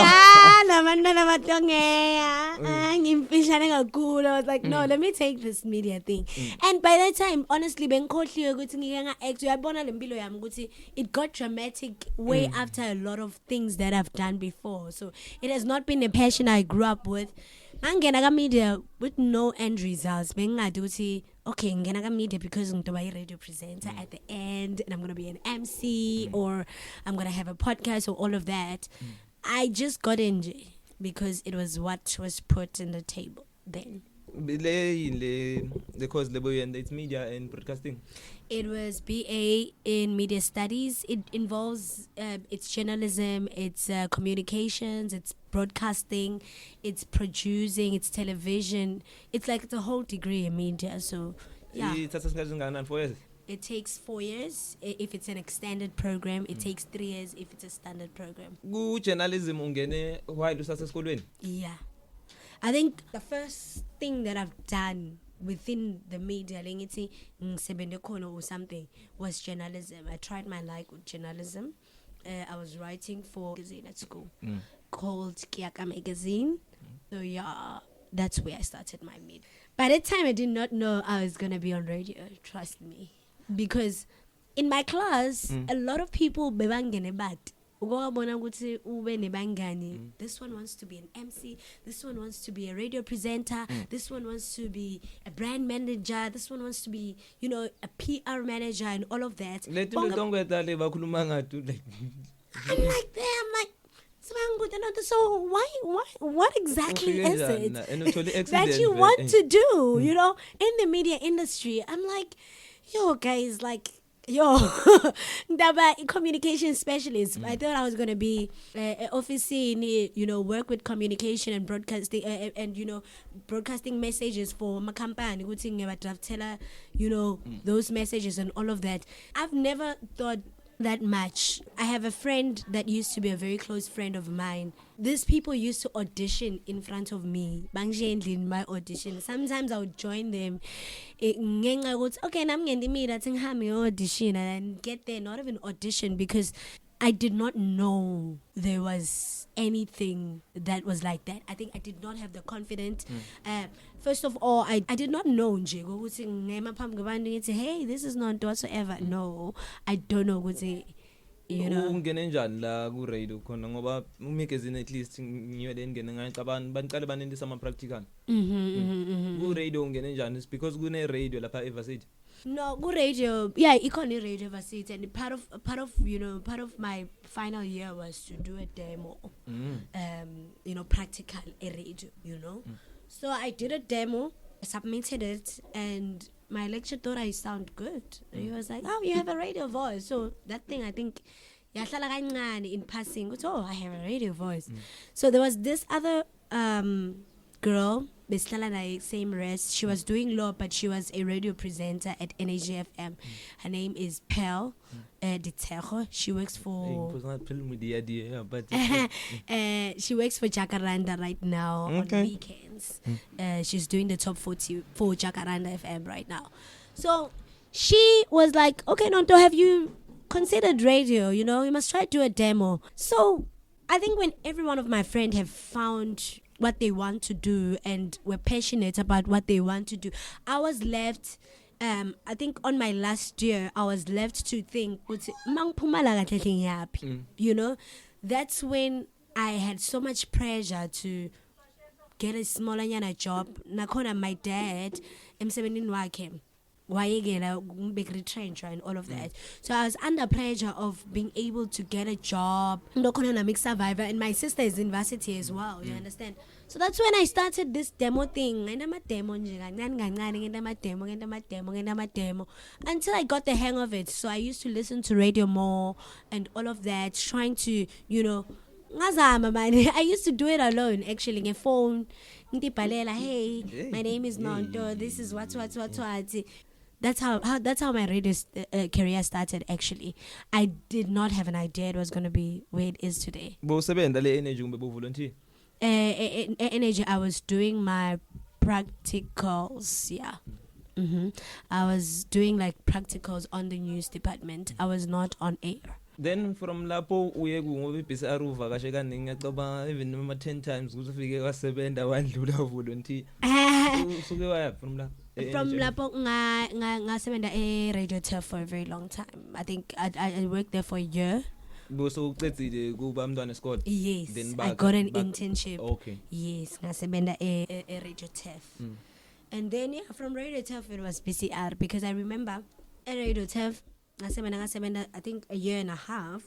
labantwana batongeya. Ngimfishane kakhulu. I was like, no, let me take this media thing. And by that time, honestly, bengikhohliwe ukuthi ngike nga-act. Uyabona lempilo yami ukuthi it got dramatic way after a lot of things that I've done before. So it has not been a passion I grew up with. Ngangena ka media with no end results. Bengingadi ukuthi okay, ngena ka media because ngitoba i-radio presenter at the end and I'm going to be an MC or I'm going to have a podcast or all of that. I just got in because it was what was put in the table then. The course it's media and broadcasting. It was BA in media studies. It involves it's journalism, it's communications, it's broadcasting, it's producing, it's television. It's like the whole degree in media. So yeah. It's 4 years. it takes 4 years. If it's an extended program, it takes 3 years if it's a standard program. Ku journalism ungene while usasesikolweni? Yeah. I think the first thing that I've done within the media, or something, was journalism. I tried my luck with journalism. I was writing for a magazine at school called Kiaka Magazine. So yeah, that's where I started my media. By that time, I did not know I was going to be on radio, trust me. Because in my class, a lot of people bebangene bad. This one wants to be an MC, this one wants to be a radio presenter, this one wants to be a brand manager, this one wants to be, a PR manager and all of that. I'm like, so what exactly is it that you want to do, in the media industry? I'm like, yo, guys, communication specialist. I thought I was going to be an officer, work with communication and broadcasting and broadcasting messages for my company, those messages and all of that. I've never thought that much. I have a friend that used to be a very close friend of mine. These people used to audition in front of me. In my audition. Sometimes I would join them. Okay, I'm going to audition and get there, not even audition, because I did not know there was anything that was like that. I think I did not have the confidence. First of all, I did not know hey, this is not whatsoever. No, I don't know what ungene njani la ku radio khona ngoba umagazine at least ngiyele ngene ngicabani baniqale banendisa ama practical ku radio ungene njani because kune radio lapha eVarsity. No, good radio. Yeah, iconic radio Varsity, and part of my final year was to do a demo. Practical a radio, So I did a demo, submitted it, and my lecturer thought I sound good. He was like, "Oh, you have a radio voice." So that thing, I think, in passing, oh, I have a radio voice. So there was this other girl, same race. She was doing law, but she was a radio presenter at NAGFM. Her name is Pearl Ditego. She works for she works for Jacaranda right now on weekends. She's doing the top 40 for Jacaranda FM right now. So she was like, "Okay, Nonto, have you considered radio? You must try to do a demo." So I think when every one of my friends have found what they want to do and were passionate about what they want to do, I was left, I think on my last year, I was left to think, that's when I had so much pressure to get a smaller job. Nakona my dad, M17 big retrench and all of that. So I was under pressure of being able to get a job. Survivor, and my sister is in Varsity as well. You understand? So that's when I started this demo thing. Until I got the hang of it. So I used to listen to radio more and all of that, trying to, I used to do it alone, actually, on a phone. Hey, my name is Nonto. This is what. That's how my radio career started. Actually, I did not have an idea it was going to be where it is today. Energy, I was doing my practicals. Yeah. I was doing like practicals on the news department. I was not on air. Then from lapho uye ngoba ibhisa uvakashe kaningi ngiyacabanga even noma 10 times uzofike kwasebenza wadlula volunteer. Usuke waya from la. From lapho ngasebenza Radio Turf for a very long time. I think I worked there for a year. So uqedile kuba umntwana esikole. Yes. Then I got an internship. Okay. Yes, ngasebenza Radio Turf. And then from Radio Turf it was PCR, because I remember Radio Turf ngasebenza I think a year and a half.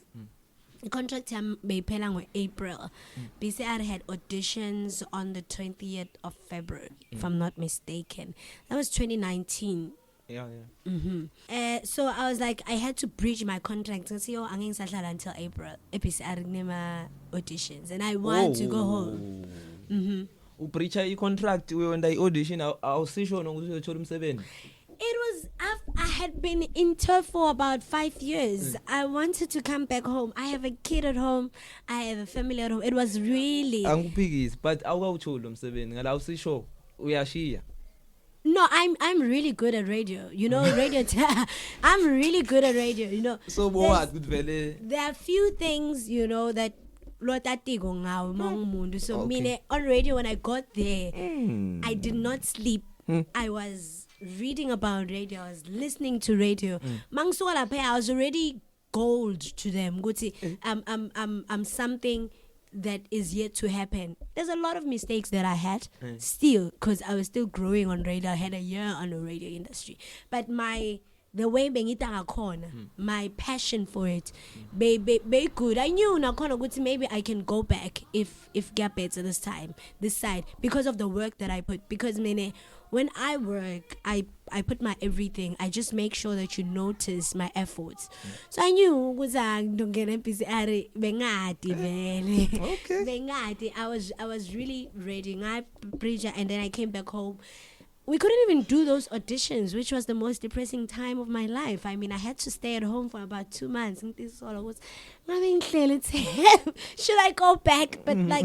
The contract time beyiphela ngo-April. PCR had auditions on the 20th of February, if I'm not mistaken. That was 2019. Yeah. So I was like, I had to breach my contract and say, angeke ngisahlala until April. PCR kunema auditions, and I want to go home. Ubreacha i-contract wenda i-audition awusisho nokuthi uyothola umsebenzi. It was I had been in tour for about 5 years. I wanted to come back home. I have a kid at home. I have a family at home. It was really Anguphikisi but awukawutholi lo msebenzi ngala usisho uyashiya. no. I'm really good at radio. You know, radio. I'm really good at radio. You know. So what good vele There are few things, you know, that lotatiko ngawo mangumuntu. So Okay. mine on radio when I got there, I did not sleep. I was reading about radio. I was listening to radio. Mangisuka lapha I was already gold to them. Guthi I'm something that is yet to happen. There's a lot of mistakes that I had still because I was still growing on radio. I had a year on the radio industry. But the way bengita ngakhona, my passion for it, be good. I knew nakhona ukuthi maybe I can go back if get better this side because of the work that I put. Because when I work, I put my everything. I just make sure that you notice my efforts. So I knew ukuthi ngidongena PCR bengadi vele. Okay. Bengadi. I was really ready. I preacher and then I came back home. We couldn't even do those auditions, which was the most depressing time of my life. I mean, I had to stay at home for about 2 months. And this all was, should I go back? But like,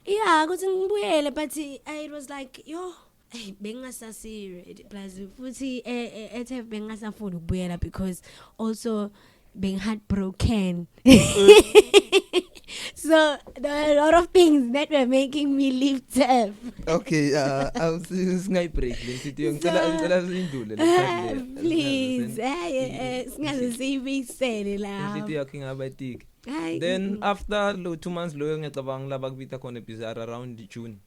yeah, because but it was like, yo, bengasasiri plus futhi ethe bengasafuna ukubuyela because also being heartbroken. So there were a lot of things that were making me leave TEF. Okay, singayibreak le nto ngicela sindule le Please, singaze siyibisele la. inhliziyo yakho ingabatiki. Hayi. Then after lo 2 months loyo ngiyacabanga laba kubita khona bizarre around June.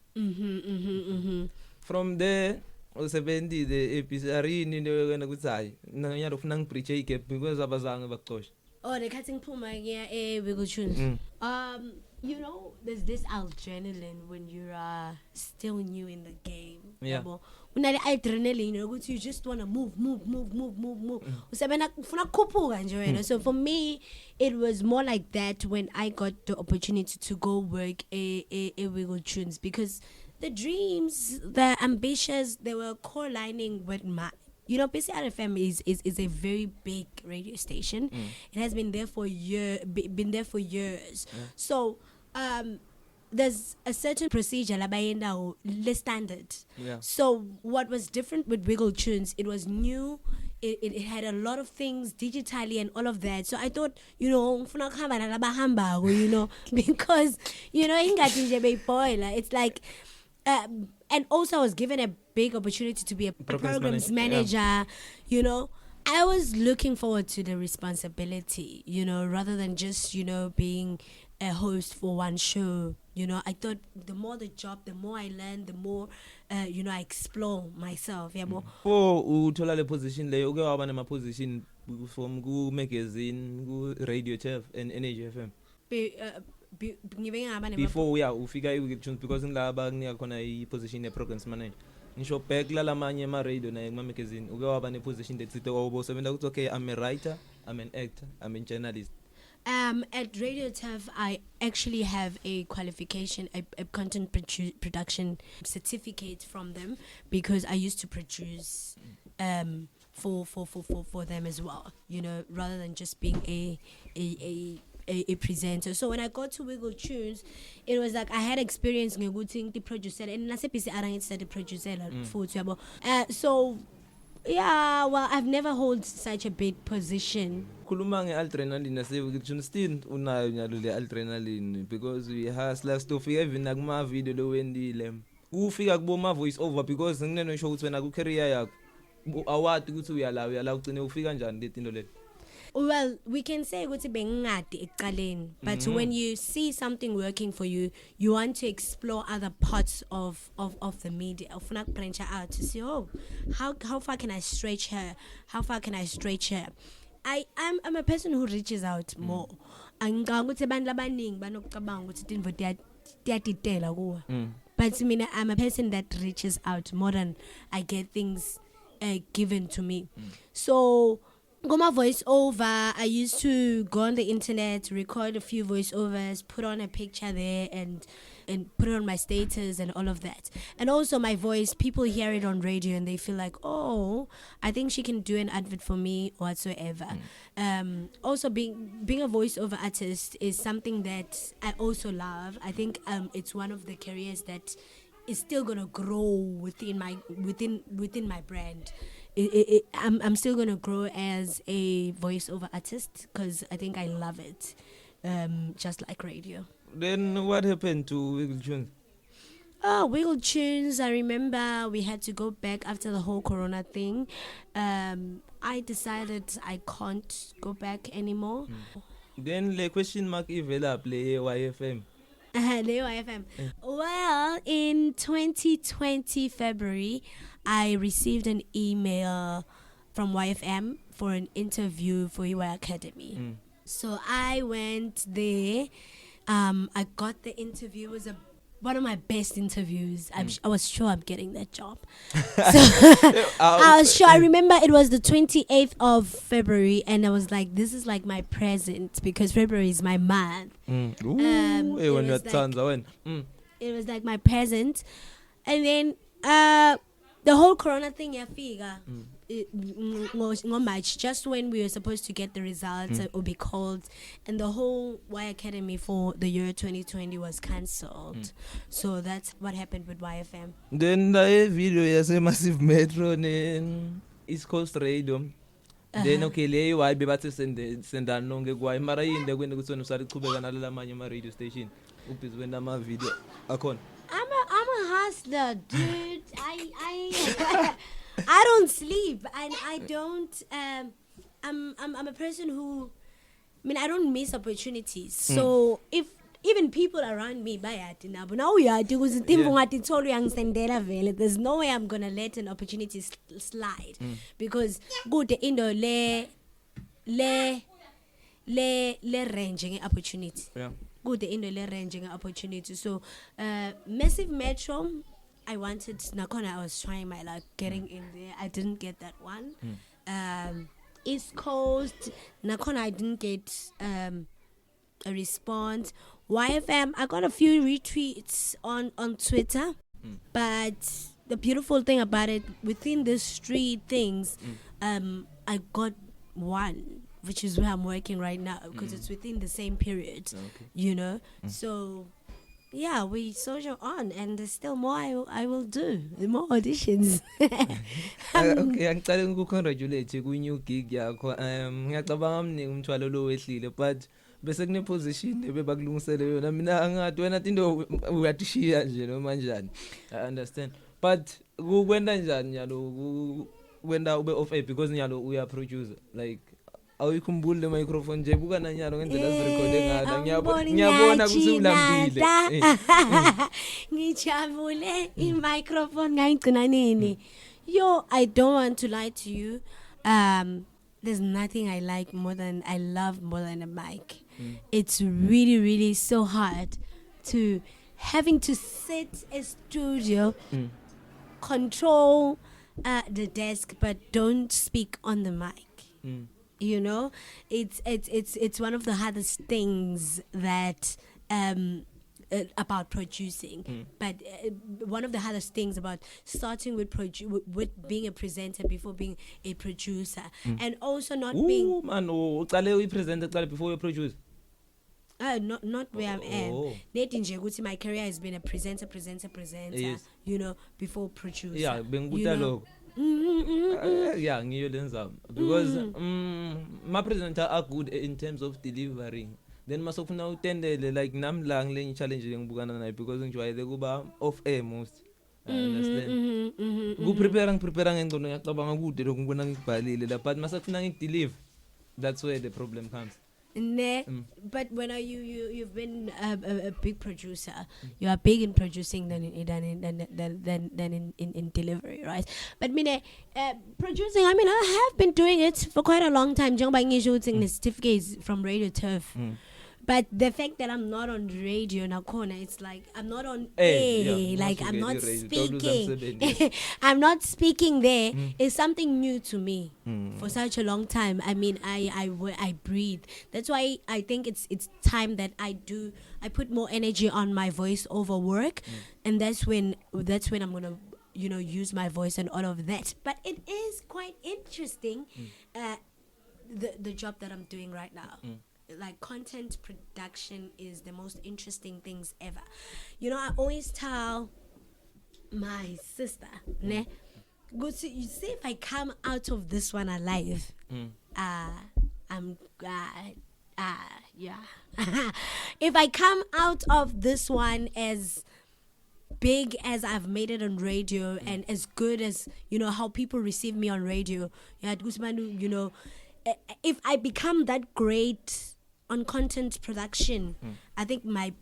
From there usebenzi the episarini ndoyena kuthi hayi ngiyalo ufuna ngipreach igap because abazange baxosha. Oh, the cutting puma yeah, we go tunes. You know, there's this adrenaline when you're still new in the game. Yeah. When that adrenaline, you just wanna move. So for me, it was more like that when I got the opportunity to go work a Wiggle Tunes because the dreams, the ambitions, they were co-lining with my. You know, PCR FM is a very big radio station. It has been there for years. So there's a certain procedure the standard. Yeah. So what was different with Wiggle Tunes, it was new. It had a lot of things digitally and all of that. So I thought, you know, because it's like and also I was given a big opportunity to be a programs manager, yeah. You know. I was looking forward to the responsibility, you know, rather than just, you know, being a host for one show. You know, I thought the more the job, the more I learn, the more, you know, I explore myself. Yeah, more. For uthola le position leyo uke waba nema position from ku magazine, ku radio chef and Energy FM. Before we are ufika iWiggle Tunes because ngilaba kunika khona I position ye programs manager. Ngisho back la lamanye ma radio na kuma magazine uke waba ne position that sithi awubosebenza ukuthi okay I'm a writer, I'm an actor, I'm a journalist. At Radio TEF, I actually have a qualification, a content production certificate from them because I used to produce for them as well, you know, rather than just being a presenter. So when I got to Wiggle Tunes, it was like I had experience in the producer and nasepisi arangitsa the producer for so yeah, well, I've never held such a big position. Khuluma ngeadrenaline naseWiggle Tunes still unayo nyalo le adrenaline because we hustle stuff even nakuma video lo wendile ufika kubo ma voice over because ngineno show ukuthi wena ku career yakho awati ukuthi uyala ugcine ufika kanjani le tinto le. Well, we can say ukuthi bengingadi ekuqaleni, but when you see something working for you, you want to explore other parts of the media. Ufuna branch out to see, oh, how far can I stretch her? How far can I stretch her? I'm a person who reaches out more. Angicabanga ukuthi abantu abaningi banokucabanga ukuthi tinvo tiyadidela kuwe. But I mean, I'm a person that reaches out more than I get things given to me. So Goma voiceover, I used to go on the internet, record a few voiceovers, put on a picture there, and and put it on my status and all of that. And also my voice, people hear it on radio and they feel like, oh, I think she can do an advert for me whatsoever. Also being a voiceover artist is something that I also love. I think it's one of the careers that is still gonna grow within my brand. I'm still gonna grow as a voiceover artist because I think I love it, just like radio. Then what happened to Wiggle Tunes? Oh, Wiggle Tunes, I remember we had to go back after the whole corona thing. I decided I can't go back anymore. Then the question mark ivela play YFM. Leo FM. Well, in 2020 February, I received an email from YFM for an interview for UI Academy. So I went there. I got the interview. It was one of my best interviews. I was sure I'm getting that job. So I was sure. I remember it was the 28th of February, and I was like, "This is like my present because February is my month." It was like my present, and then the whole corona thing, March, just when we were supposed to get the results or be called, and the whole Y Academy for the year 2020 was cancelled. So that's what happened with YFM. Then the video is a massive metro in East Coast Radio. Then okay, le why be bathi senda nonke kwayi mara yini lekwenda kuthi wena usaliqhubeka nalala amanye ama radio station ubhizi wena ama video akhona. I'm a hustler, dude. I don't sleep, and I don't. I'm a person who, I don't miss opportunities. So if even people around me there's no way I'm gonna let an opportunity slide because good indo le ranging opportunity. Yeah. Good indo le ranging opportunity. So Massive Metro, I wanted Nakona. I was trying my luck getting in there. I didn't get that one. East Coast Nakona, I didn't get a response. YFM, I got a few retweets on Twitter, but the beautiful thing about it, within these 3 things, I got one, which is where I'm working right now because it's within the same period, So yeah, we soldier on, and there's still more I will do, more auditions. Okay, ngicela ngikukongratulate ku new gig yakho. Ngiyacabanga mningi umthwalo lo wehlile, but bese kune position bebakulungisele yona. Mina angathi wena into uyatishiya nje noma njani. I understand. But kukwenda njani nyalo kwenda ube off air because nyalo uya producer, like awuyikhumbuli le microphone nje buka nanyalo ngendlela sirecorde ngala ngiyabona kusulambile ngijabule I microphone ngayigcina nini. Yo, I don't want to lie to you, there's nothing I love more than a mic. It's really, really so hard to having to sit a studio, control the desk, but don't speak on the mic. It's one of the hardest things that about producing, but one of the hardest things about starting with being a presenter before being a producer, and also not being presenter before you produce. Not where I am. Neti nje ukuthi my career has been a presenter, yes. Before producer. Yeah, benguta lokho. Yeah, ngiyo lenza because my presenter are good in terms of delivering. Then masofuna utendele like namlang le challenge ngibukana nayo because ngijwayele kuba off air most. I understand. Prepare ngengcono ngiyacabanga kude lokho ngibona ngibhalile la, but masafuna ngideliver, that's where the problem comes. But when you've been a big producer, you are big in producing than in delivery, right? But producing, I have been doing it for quite a long time. Njengoba ngisho ukuthi certificates from Radio Turf. But the fact that I'm not on radio nakhona, it's like I'm not on Yeah, air, like I'm not speaking. I'm not speaking there. Is something new to me for such a long time. I mean, I breathe. That's why I think it's time that I put more energy on my voice over work, and that's when I'm gonna use my voice and all of that. But it is quite interesting, the job that I'm doing right now. Like content production is the most interesting things ever. I always tell my sister, ne, go to, you see, if I come out of this one alive, I'm yeah. If I come out of this one as big as I've made it on radio and as good as how people receive me on radio, if I become that great on content production, I think my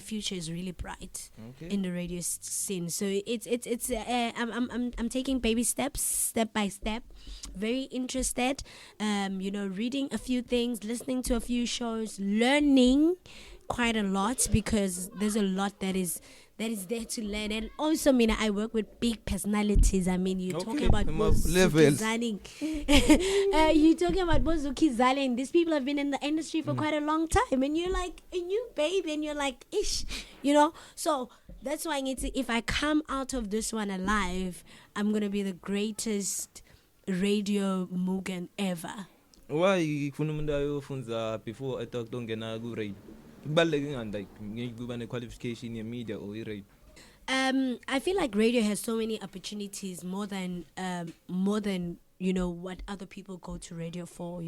future is really bright in the radio scene. So it's I'm taking baby steps, step by step. Very interested, reading a few things, listening to a few shows, learning quite a lot, because there's a lot that is there to learn. And also, I work with big personalities. I mean, you're talking about Bozuki Zaling. You're talking about Bozuki Zaling. These people have been in the industry for quite a long time, and you're like a new baby, and you're like, ish, So that's why if I come out of this one alive, I'm gonna be the greatest radio Mugen ever. Why funumunda yofunza before I talk don't get na go radio? Like qualification in media or radio. I feel like radio has so many opportunities more than what other people go to radio for.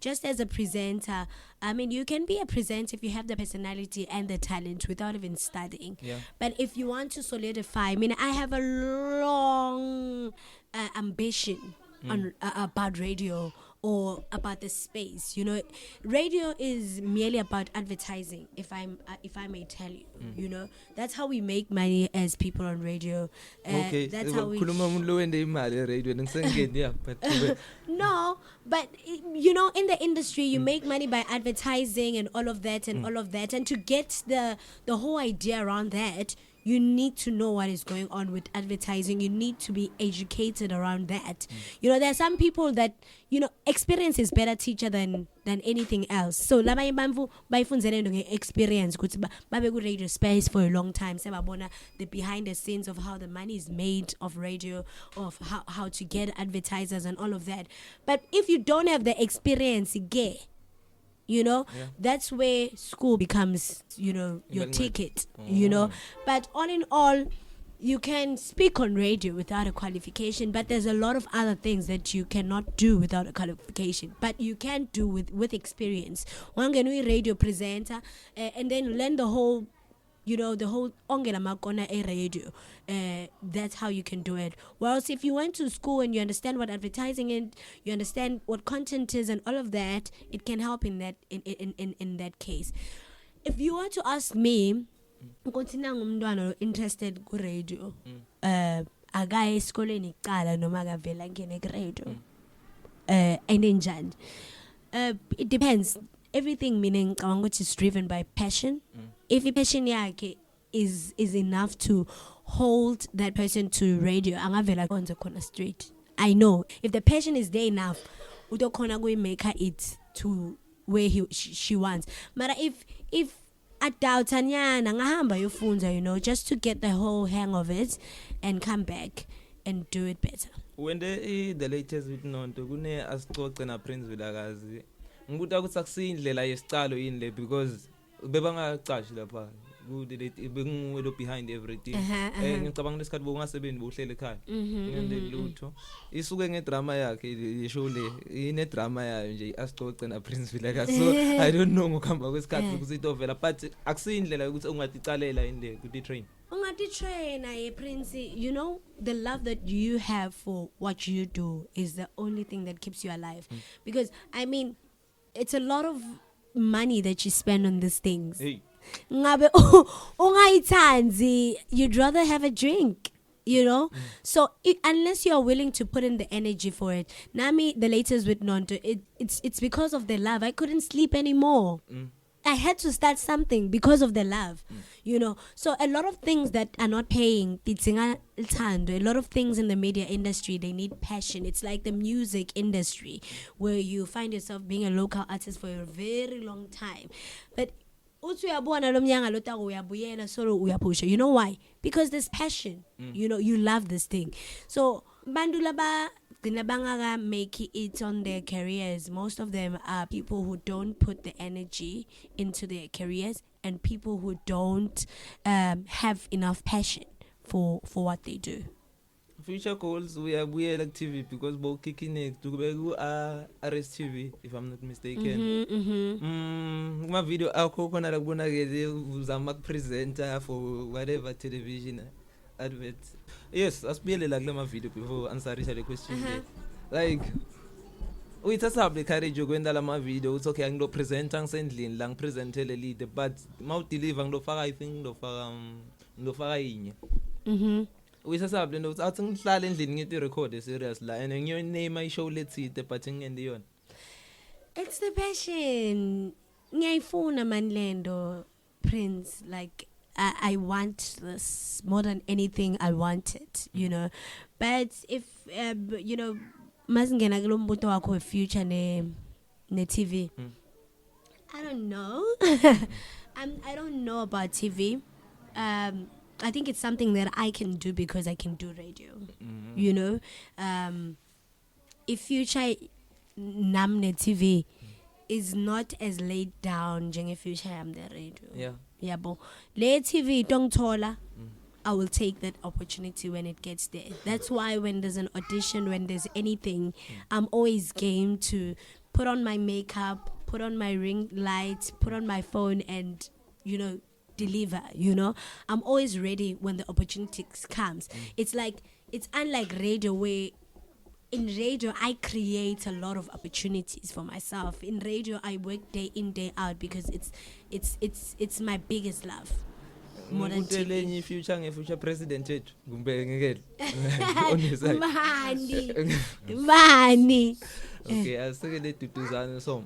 Just as a presenter, I mean, you can be a presenter if you have the personality and the talent without even studying. Yeah. But if you want to solidify, I have a long ambition on about radio or about the space. Radio is merely about advertising, if I may tell you. That's how we make money as people on radio. That's how we no, but in the industry you make money by advertising and all of that and to get the whole idea around that, you need to know what is going on with advertising. You need to be educated around that. There are some people that, experience is better teacher than anything else. So, labanye bamvu bayifundzele experience ukuthi babe ku radio space for a long time. Sebabona the behind the scenes of how the money is made of radio, of how to get advertisers and all of that. But if you don't have the experience, that's where school becomes, your ticket, But all in all, you can speak on radio without a qualification, but there's a lot of other things that you cannot do without a qualification, but you can do with experience. One can be radio presenter and then learn the whole the whole ongela makona e radio. That's how you can do it. Whereas if you went to school and you understand what advertising is, you understand what content is and all of that, it can help in that case. If you want to ask me, interested ku radio, akaye esikoleni kuqala noma akavela ngene ku radio, enenjani. It depends. Everything meaning ngicabanga is driven by passion. If the passion yakhe is enough to hold that person to radio, angavela on the corner street. I know if the passion is there enough, utokhona make her it to where she wants. But if adawutanyana ngahamba yofunda, just to get the whole hang of it and come back and do it better. When the latest with Nonto, kune Asicoce na Prince Vilakazi. Ngikuthi akusakusindlela yesicalo yini le, because bebangaqashi lapha benguwelo behind everything. Ngicabanga lesikhathi bongasebenzi bohlele ekhaya ngende lutho isuke ngedrama yakhe ishow le ine drama yayo nje Asicoce na Prince Vilakazi. So I don't know ngokuhamba kwesikhathi ukuthi itovela, but akusindlela ukuthi ungaticalela inde kuti train Prince. The love that you have for what you do is the only thing that keeps you alive. Because I mean, it's a lot of money that you spend on these things. Ngabe ungayithanzi, you'd rather have a drink, So unless you're willing to put in the energy for it. Nami, the latest with Nonto, it's because of the love. I couldn't sleep anymore. I had to start something because of the love, you know. So a lot of things that are not paying, a lot of things in the media industry, they need passion. It's like the music industry where you find yourself being a local artist for a very long time. But you know why? Because there's passion. You know, you love this thing. So bandulaba Dinabanga make it on their careers. Most of them are people who don't put the energy into their careers and people who don't have enough passion for what they do. Future goals, we are like TV because both Queenet to go RS TV, if I'm not mistaken. My video ako kona raguna gede uzamak presenter for whatever television advert. Yes, as really like my video before answering the question. Like we just have the courage to go in my video. It's okay, I'm not presenting sending lang present lead, but mouth deliver no far I think no far we just have the notes out and silently to record the serious line and your name I show let's see the patching and the on. It's the passion. Ngay phone man lendo Prince, like I want this more than anything. I want it, you know. But if you know, masingena kulombuto wako future ne TV. I don't know. I don't know about TV. I think it's something that I can do because I can do radio. You know, if future namne TV is not as laid down, jenge future am the radio. Yeah. Yeah, but le TV don't tola. I will take that opportunity when it gets there. That's why when there's an audition, when there's anything, I'm always game to put on my makeup, put on my ring lights, put on my phone, and you know, deliver. You know, I'm always ready when the opportunity comes. It's unlike radio where. In radio, I create a lot of opportunities for myself. In radio, I work day in, day out because it's my biggest love. More than TV. Future president. Money. Okay, I'll say it to Tuzan so.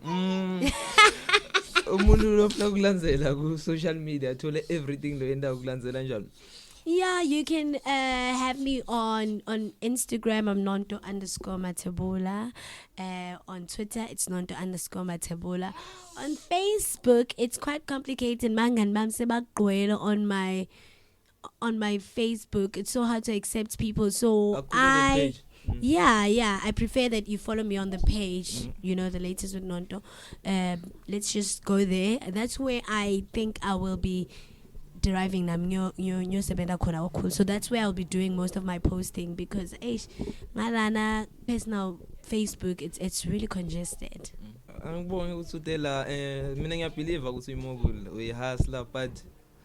Umuntu lokulandzela ku social media thole everything lo enda ukulandzela njalo. Yeah, you can have me on Instagram. I'm Nonto_Mathebula. On Twitter, it's Nonto_Mathebula. On Facebook, it's quite complicated. Mangan bam sebagqwele on my Facebook. It's so hard to accept people. So I prefer that you follow me on the page. You know, the latest with Nonto. Let's just go there. That's where I think I will be deriving new so that's where I'll be doing most of my posting because malana personal Facebook it's really congested. Angibonge uthutela mina ngiyabelieve ukuthi imogul we hustler but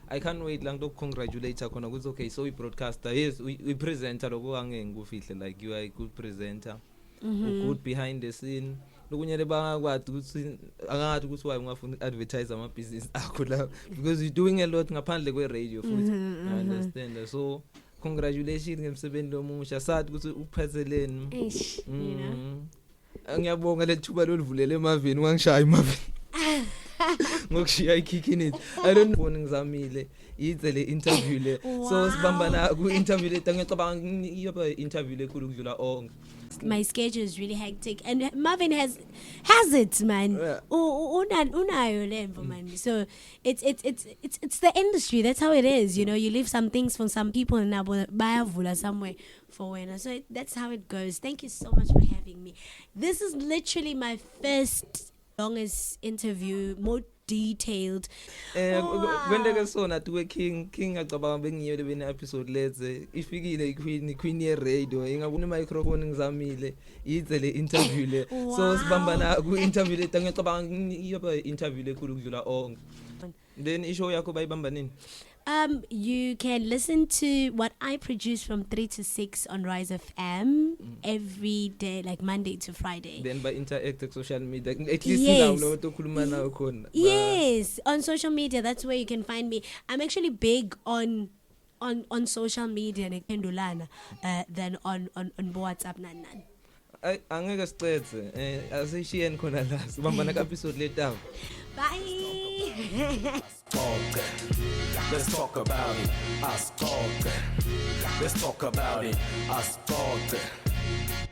I can't wait lang to congratulate khona ukuthi okay so we broadcaster yes we presenter lokho angengikufihle like you are a good presenter good behind the scene lokunyele bangakwazi ukuthi angathi ukuthi why ungafuna advertise ama business akho la because you doing a lot ngaphandle kwe radio futhi I understand so congratulations ngemsebenzi omusha sathi ukuthi uphetheleni you know ngiyabonga lethuba lolivulele emaveni wangishaya emaveni ngokushiya iKikinet I don't know ngizamile yizele interview le so sibambana ku interview le ngiyacabanga iyoba interview le khulu kudlula onke. My schedule is really hectic and Marvin has it man. Unayo lemvo man. So it's the industry, that's how it is, you know. You leave some things for some people and now bayavula somewhere for when. So that's how it goes. Thank you so much for having me. This is literally my first longest interview, more detailed. When they saw na to king acabanga bengiyo le episode leze ifikile queen ye radio ingabona microphone ngizamile yizele interview le so sibambana ku interview le ngicabanga iyoba interview le khulu kudlula onke. Then ishow yakho bayibamba nini? You can listen to what I produce from 3 to 6 on Rise FM every day, like Monday to Friday. Then by interact with social media, at least yes, on social media, that's where you can find me. I'm actually big on social media than on WhatsApp nan. Angeke sicede asishiyen khona la sibambana ka episode letawo. Bye. Talk. Let's talk about it. Us talk. Let's talk about it. Us talk.